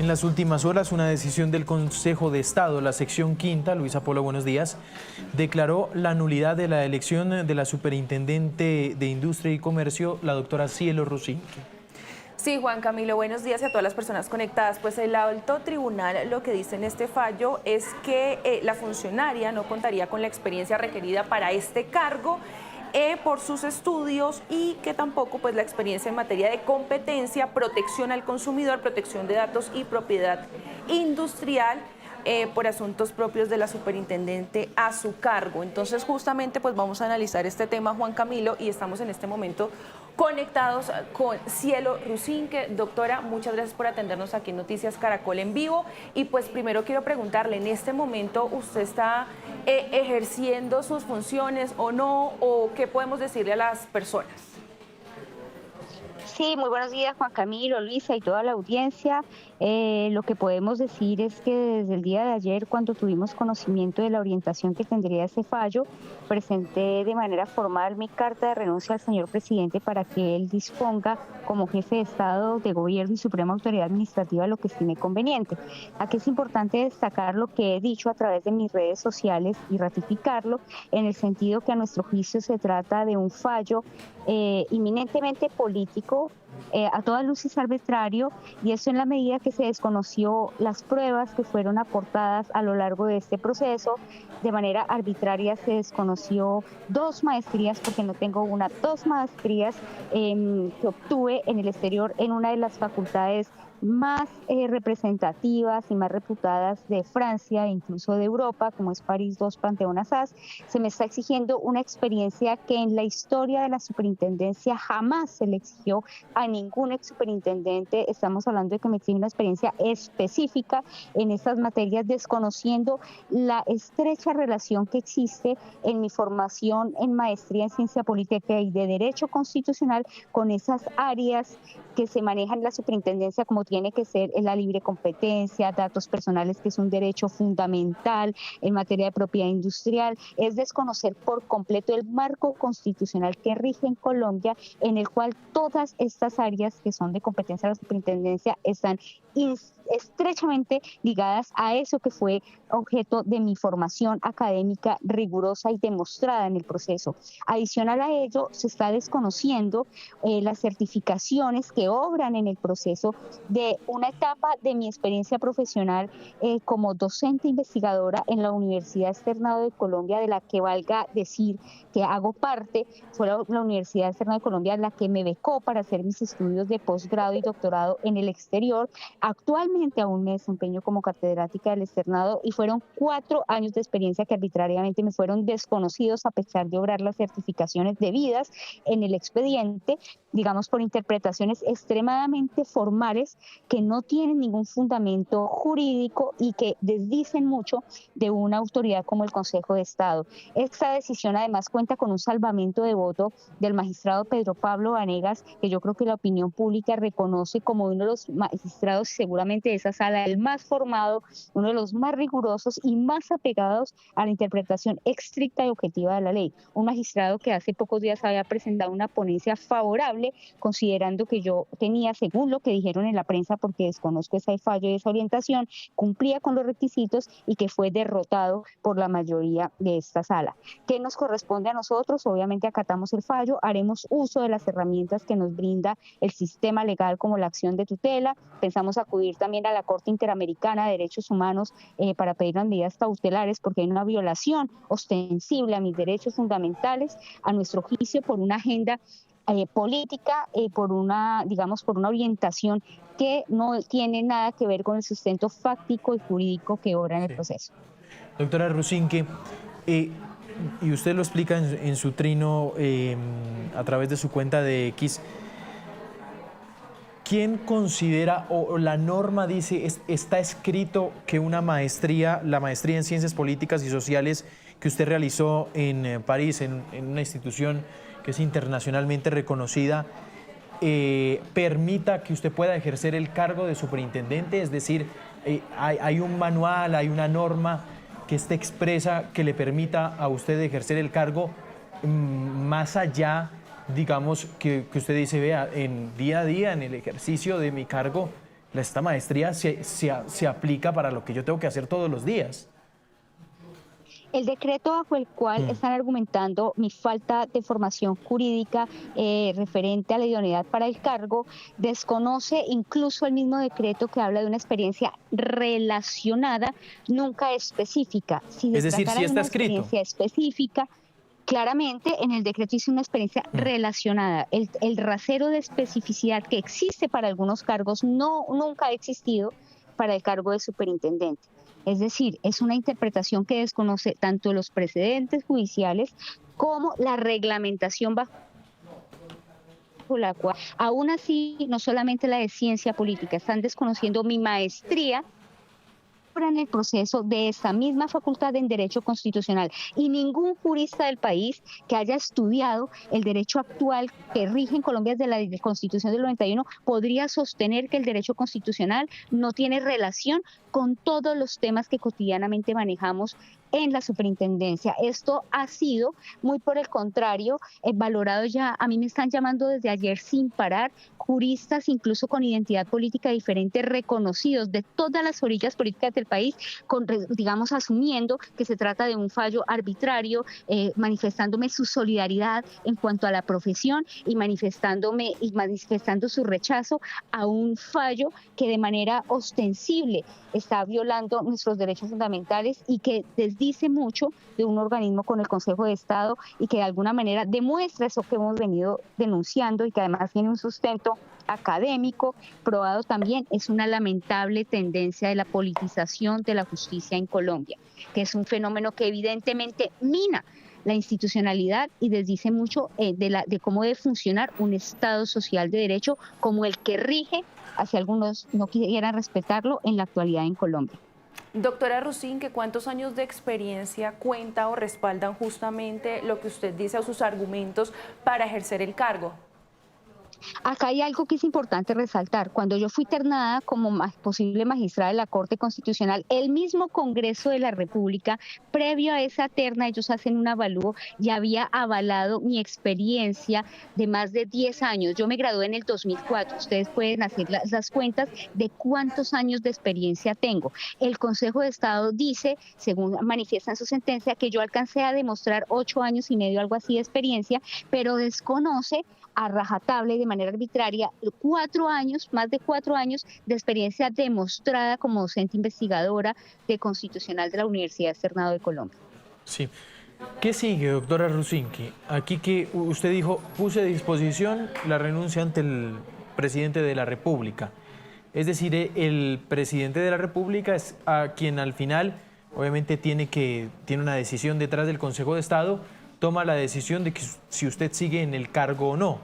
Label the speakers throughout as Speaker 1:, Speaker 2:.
Speaker 1: En las últimas horas, una decisión del Consejo de Estado, la sección quinta, Luisa Polo, buenos días, declaró la nulidad de la elección de la superintendente de Industria y Comercio, la doctora Cielo Rusinque.
Speaker 2: Sí, Juan Camilo, buenos días y a todas las personas conectadas. Pues el alto tribunal lo que dice en este fallo es que la funcionaria no contaría con la experiencia requerida para este cargo por sus estudios y que tampoco pues la experiencia en materia de competencia, protección al consumidor, protección de datos y propiedad industrial por asuntos propios de la superintendente a su cargo. Entonces justamente pues vamos a analizar este tema, Juan Camilo, y estamos en este momento conectados con Cielo Rusinque. Doctora, muchas gracias por atendernos aquí en Noticias Caracol en vivo. Y pues primero quiero preguntarle, ¿en este momento usted está ejerciendo sus funciones o no? ¿O qué podemos decirle a las personas?
Speaker 3: Sí, muy buenos días, Juan Camilo, Luisa y toda la audiencia. Lo que podemos decir es que desde el día de ayer, cuando tuvimos conocimiento de la orientación que tendría ese fallo, presenté de manera formal mi carta de renuncia al señor presidente para que él disponga como jefe de Estado, de Gobierno y Suprema Autoridad Administrativa lo que estime conveniente. Aquí es importante destacar lo que he dicho a través de mis redes sociales y ratificarlo en el sentido que a nuestro juicio se trata de un fallo inminentemente político, a todas luces arbitrario, y eso en la medida que se desconoció las pruebas que fueron aportadas a lo largo de este proceso. De manera arbitraria se desconoció 2 maestrías, porque no tengo una, 2 maestrías que obtuve en el exterior en una de las facultades más representativas y más reputadas de Francia e incluso de Europa, como es París II Panthéon Assas. Se me está exigiendo una experiencia que en la historia de la superintendencia jamás se le exigió a ningún ex superintendente. Estamos hablando de que me exige una experiencia específica en estas materias, desconociendo la estrecha relación que existe en mi formación en maestría en ciencia política y de derecho constitucional con esas áreas que se manejan en la superintendencia, como tiene que ser en la libre competencia, datos personales, que es un derecho fundamental en materia de propiedad industrial. Es desconocer por completo el marco constitucional que rige en Colombia, en el cual todas estas áreas que son de competencia de la superintendencia están estrechamente ligadas a eso que fue objeto de mi formación académica rigurosa y demostrada en el proceso. Adicional a ello, se está desconociendo las certificaciones que obran en el proceso de una etapa de mi experiencia profesional como docente investigadora en la Universidad Externado de Colombia, de la que valga decir que hago parte. Fue la Universidad Externado de Colombia la que me becó para hacer mis estudios de posgrado y doctorado en el exterior. Actualmente aún me desempeño como catedrática del externado y fueron 4 años de experiencia que arbitrariamente me fueron desconocidos a pesar de obrar las certificaciones debidas en el expediente, digamos por interpretaciones extremadamente formales que no tienen ningún fundamento jurídico y que desdicen mucho de una autoridad como el Consejo de Estado. Esta decisión además cuenta con un salvamento de voto del magistrado Pedro Pablo Vanegas, que yo creo que la opinión pública reconoce como uno de los magistrados seguramente de esa sala, el más formado, uno de los más rigurosos y más apegados a la interpretación estricta y objetiva de la ley. Un magistrado que hace pocos días había presentado una ponencia favorable, considerando que yo tenía, según lo que dijeron en la prensa, porque desconozco ese fallo y esa orientación, cumplía con los requisitos y que fue derrotado por la mayoría de esta sala. ¿Qué nos corresponde a nosotros? Obviamente acatamos el fallo, haremos uso de las herramientas que nos brinda el sistema legal como la acción de tutela. Pensamos acudir también a la Corte Interamericana de Derechos Humanos para pedir las medidas cautelares porque hay una violación ostensible a mis derechos fundamentales, a nuestro juicio, por una agenda política, por una orientación que no tiene nada que ver con el sustento fáctico y jurídico que obra en el proceso.
Speaker 1: Doctora Rusinque, y usted lo explica en su trino a través de su cuenta de X, ¿quién considera o la norma dice, está escrito que una maestría, la maestría en Ciencias Políticas y Sociales que usted realizó en París, en una institución que es internacionalmente reconocida, permita que usted pueda ejercer el cargo de superintendente? Es decir, hay un manual, hay una norma que esté expresa que le permita a usted ejercer el cargo más allá, digamos, que usted dice, vea, en día a día, en el ejercicio de mi cargo, esta maestría se aplica para lo que yo tengo que hacer todos los días.
Speaker 3: El decreto bajo el cual están argumentando mi falta de formación jurídica referente a la idoneidad para el cargo desconoce incluso el mismo decreto que habla de una experiencia relacionada, nunca específica. Si
Speaker 1: Es decir,
Speaker 3: tratara
Speaker 1: sí
Speaker 3: de
Speaker 1: está
Speaker 3: una
Speaker 1: escrito.
Speaker 3: experiencia específica, claramente en el decreto dice una experiencia relacionada. El rasero de especificidad que existe para algunos cargos nunca ha existido para el cargo de superintendente. Es decir, es una interpretación que desconoce tanto los precedentes judiciales como la reglamentación bajo la cual, aún así, no solamente la de ciencia política, están desconociendo mi maestría en el proceso de esta misma facultad en Derecho Constitucional, y ningún jurista del país que haya estudiado el derecho actual que rige en Colombia desde la Constitución del 91 podría sostener que el derecho constitucional no tiene relación con todos los temas que cotidianamente manejamos en la superintendencia. Esto ha sido, muy por el contrario, valorado ya. A mí me están llamando desde ayer sin parar juristas, incluso con identidad política diferente, reconocidos de todas las orillas políticas del país, digamos, asumiendo que se trata de un fallo arbitrario, manifestándome su solidaridad en cuanto a la profesión y manifestando su rechazo a un fallo que de manera ostensible está violando nuestros derechos fundamentales y que desdice mucho de un organismo con el Consejo de Estado y que de alguna manera demuestra eso que hemos venido denunciando y que además tiene un sustento académico probado también. Es una lamentable tendencia de la politización de la justicia en Colombia, que es un fenómeno que evidentemente mina la institucionalidad y desdice mucho de cómo debe funcionar un Estado social de derecho como el que rige, hacia algunos no quieran respetarlo, en la actualidad en Colombia.
Speaker 2: Doctora Rusinque, ¿cuántos años de experiencia cuenta o respaldan justamente lo que usted dice o sus argumentos para ejercer el cargo?
Speaker 3: Acá hay algo que es importante resaltar. Cuando yo fui ternada como posible magistrada de la Corte Constitucional, el mismo Congreso de la República, previo a esa terna, ellos hacen un avalúo y había avalado mi experiencia de más de 10 años. Yo me gradué en el 2004. Ustedes pueden hacer las cuentas de cuántos años de experiencia tengo. El Consejo de Estado dice, según manifiesta en su sentencia, que yo alcancé a demostrar 8 años y medio, algo así, de experiencia, pero desconoce a rajatabla y de manera arbitraria 4 años, más de 4 años de experiencia demostrada como docente investigadora de Constitucional de la Universidad Externado de Colombia.
Speaker 1: Sí. ¿Qué sigue, doctora Rusinque? Aquí que usted dijo, puse a disposición la renuncia ante el presidente de la República. Es decir, el presidente de la República es a quien al final, obviamente, tiene una decisión detrás del Consejo de Estado, toma la decisión de que si usted sigue en el cargo o no.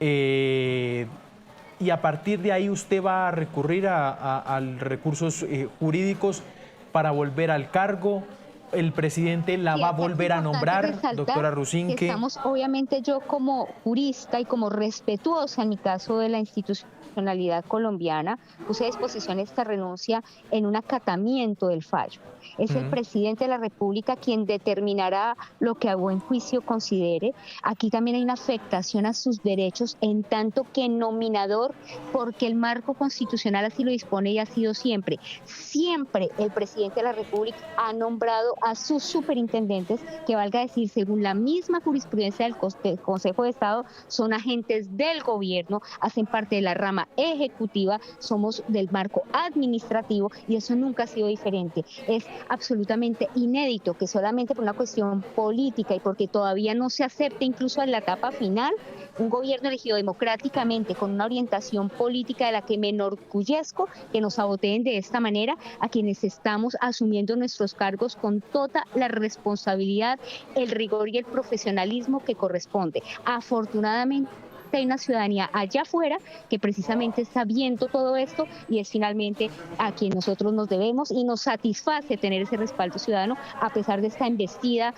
Speaker 1: Y a partir de ahí usted va a recurrir a recursos jurídicos para volver al cargo. El presidente la va a volver a nombrar, doctora Rusinque.
Speaker 3: Estamos, obviamente, yo como jurista y como respetuosa en mi caso de la institucionalidad colombiana, puse a disposición esta renuncia en un acatamiento del fallo. Es el presidente de la República quien determinará lo que a buen juicio considere. Aquí también hay una afectación a sus derechos en tanto que nominador, porque el marco constitucional así lo dispone y ha sido siempre. Siempre el presidente de la República ha nombrado a sus superintendentes, que valga decir, según la misma jurisprudencia del Consejo de Estado, son agentes del gobierno, hacen parte de la rama ejecutiva, somos del marco administrativo y eso nunca ha sido diferente. Es absolutamente inédito que solamente por una cuestión política y porque todavía no se acepta incluso en la etapa final, un gobierno elegido democráticamente con una orientación política de la que me enorgullezco, que nos saboteen de esta manera a quienes estamos asumiendo nuestros cargos con toda la responsabilidad, el rigor y el profesionalismo que corresponde. Afortunadamente hay una ciudadanía allá afuera que precisamente está viendo todo esto y es finalmente a quien nosotros nos debemos y nos satisface tener ese respaldo ciudadano a pesar de esta embestida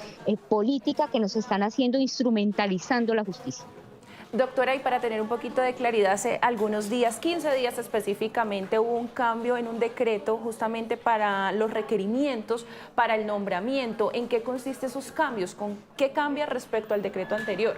Speaker 3: política que nos están haciendo, instrumentalizando la justicia.
Speaker 2: Doctora, y para tener un poquito de claridad, hace algunos días, 15 días específicamente, hubo un cambio en un decreto justamente para los requerimientos, para el nombramiento. ¿En qué consisten esos cambios? ¿Con qué cambia respecto al decreto anterior?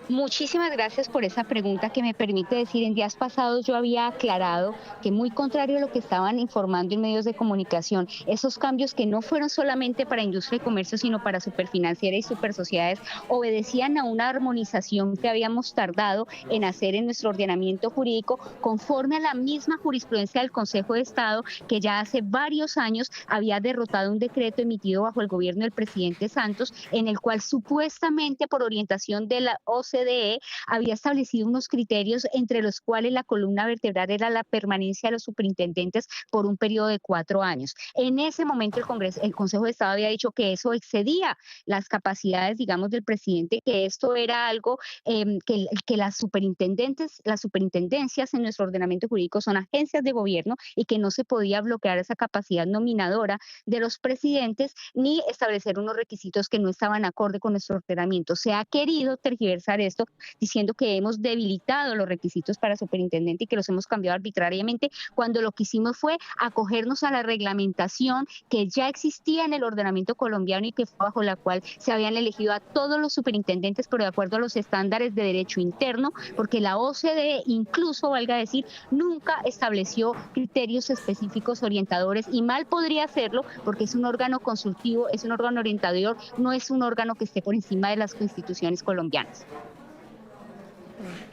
Speaker 3: Muchísimas gracias por esa pregunta que me permite decir, en días pasados yo había aclarado que, muy contrario a lo que estaban informando en medios de comunicación, esos cambios que no fueron solamente para industria y comercio, sino para superfinanciera y supersociedades, obedecían a una armonización que habíamos tardado en hacer en nuestro ordenamiento jurídico, conforme a la misma jurisprudencia del Consejo de Estado, que ya hace varios años había derrotado un decreto emitido bajo el gobierno del presidente Santos, en el cual supuestamente, por orientación de la OCDE, había establecido unos criterios entre los cuales la columna vertebral era la permanencia de los superintendentes por un periodo de 4 años. En ese momento el Consejo de Estado había dicho que eso excedía las capacidades, digamos, del presidente, que esto era algo que las superintendencias en nuestro ordenamiento jurídico son agencias de gobierno y que no se podía bloquear esa capacidad nominadora de los presidentes ni establecer unos requisitos que no estaban acorde con nuestro ordenamiento. Se ha querido tergiversar esto diciendo que hemos debilitado los requisitos para superintendente y que los hemos cambiado arbitrariamente, cuando lo que hicimos fue acogernos a la reglamentación que ya existía en el ordenamiento colombiano y que fue bajo la cual se habían elegido a todos los superintendentes, pero de acuerdo a los estándares de derecho interno, porque la OCDE, incluso, valga decir, nunca estableció criterios específicos orientadores, y mal podría hacerlo porque es un órgano consultivo, es un órgano orientador, no es un órgano que esté por encima de las instituciones colombianas.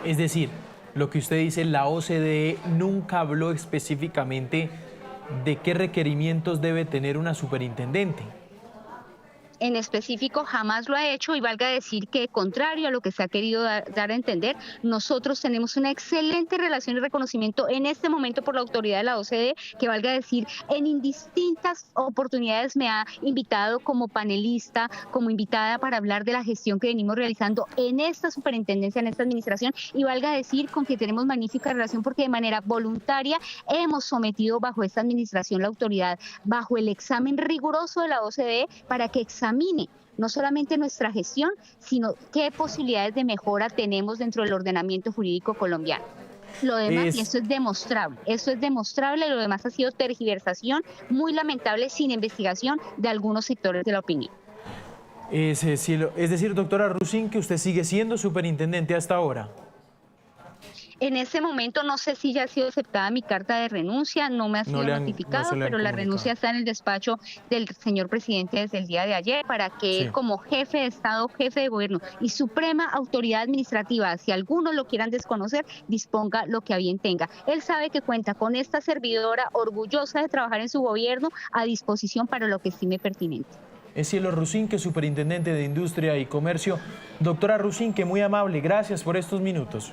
Speaker 1: Es decir, lo que usted dice, la OCDE nunca habló específicamente de qué requerimientos debe tener una superintendente.
Speaker 3: En específico jamás lo ha hecho, y valga decir que, contrario a lo que se ha querido dar a entender, nosotros tenemos una excelente relación y reconocimiento en este momento por la autoridad de la OCDE, que, valga decir, en indistintas oportunidades me ha invitado como panelista, como invitada para hablar de la gestión que venimos realizando en esta superintendencia, en esta administración, y valga decir con que tenemos magnífica relación porque de manera voluntaria hemos sometido bajo esta administración la autoridad bajo el examen riguroso de la OCDE para que examine no solamente nuestra gestión, sino qué posibilidades de mejora tenemos dentro del ordenamiento jurídico colombiano. Lo demás, y esto es demostrable, lo demás ha sido tergiversación muy lamentable, sin investigación de algunos sectores de la opinión.
Speaker 1: Es decir, doctora Rusín, que usted sigue siendo superintendente hasta ahora.
Speaker 3: En ese momento no sé si ya ha sido aceptada mi carta de renuncia, no me ha sido notificado, pero la renuncia está en el despacho del señor presidente desde el día de ayer, para que él, como jefe de Estado, jefe de gobierno y suprema autoridad administrativa, si algunos lo quieran desconocer, disponga lo que a bien tenga. Él sabe que cuenta con esta servidora orgullosa de trabajar en su gobierno, a disposición para lo que estime pertinente.
Speaker 1: Es Cielo Rusín, que es superintendente de Industria y Comercio. Doctora Rusín, que muy amable, gracias por estos minutos.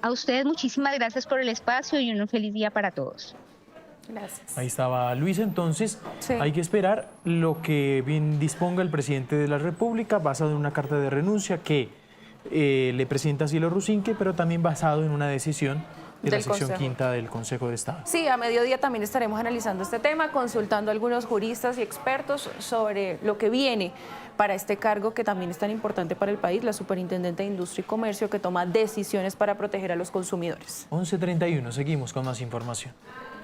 Speaker 3: A ustedes muchísimas gracias por el espacio y un feliz día para todos.
Speaker 2: Gracias.
Speaker 1: Ahí estaba Luis. Entonces,
Speaker 2: sí,
Speaker 1: hay que esperar lo que bien disponga el presidente de la República, basado en una carta de renuncia que le presenta Cielo Rusinque, pero también basado en una decisión de la sección quinta del Consejo de Estado.
Speaker 2: Sí, a mediodía también estaremos analizando este tema, consultando a algunos juristas y expertos sobre lo que viene para este cargo que también es tan importante para el país, la Superintendente de Industria y Comercio, que toma decisiones para proteger a los consumidores.
Speaker 1: 11:31, seguimos con más información.